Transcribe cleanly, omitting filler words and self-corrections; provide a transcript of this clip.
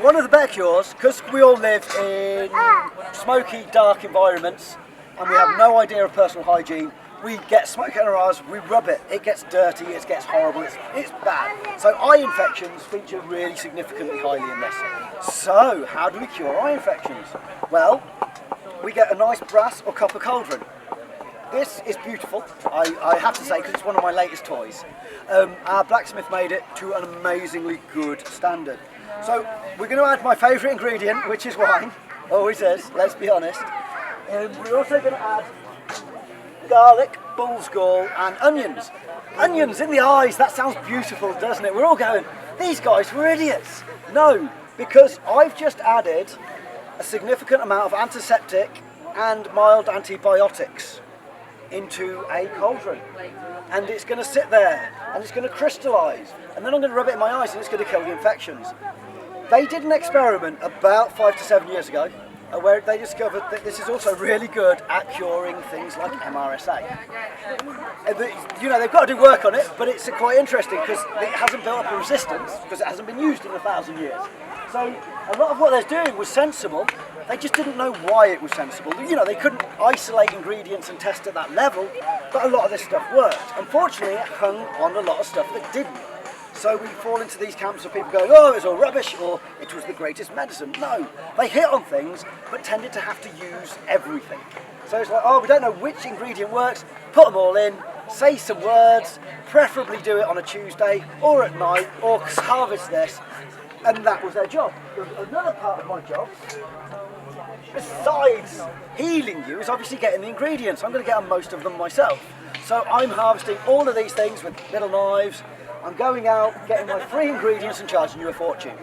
one of the better cures, because we all live in smoky, dark environments and we have no idea of personal hygiene, we get smoke in our eyes, we rub it, it gets dirty, it gets horrible, it's bad. So eye infections feature really significantly highly in this. So how do we cure eye infections? Well, we get a nice brass or copper cauldron. This is beautiful, I have to say, because it's one of my latest toys. Our blacksmith made it to an amazingly good standard. So we're going to add my favourite ingredient, which is wine. Always is, let's be honest. We're also going to add garlic, bull's gall and onions. Onions in the eyes, that sounds beautiful, doesn't it? We're all going, these guys were idiots. No, because I've just added a significant amount of antiseptic and mild antibiotics into a cauldron, and it's going to sit there and it's going to crystallise, and then I'm going to rub it in my eyes and it's going to kill the infections. They did an experiment about 5 to 7 years ago where they discovered that this is also really good at curing things like MRSA. You know, they've got to do work on it, but it's quite interesting because it hasn't built up a resistance because it hasn't been used in 1,000 years. So a lot of what they're doing was sensible, they just didn't know why it was sensible. You know, they couldn't isolate ingredients and test at that level, but a lot of this stuff worked. Unfortunately, it hung on a lot of stuff that didn't. So we fall into these camps of people going, oh, it was all rubbish, or it was the greatest medicine. No, they hit on things, but tended to have to use everything. So it's like, oh, we don't know which ingredient works, put them all in, say some words, preferably do it on a Tuesday, or at night, or harvest this, and that was their job. Another part of my job, besides healing you, is obviously getting the ingredients. I'm going to get on most of them myself. So I'm harvesting all of these things with little knives. I'm going out, getting my free ingredients and charging you a fortune.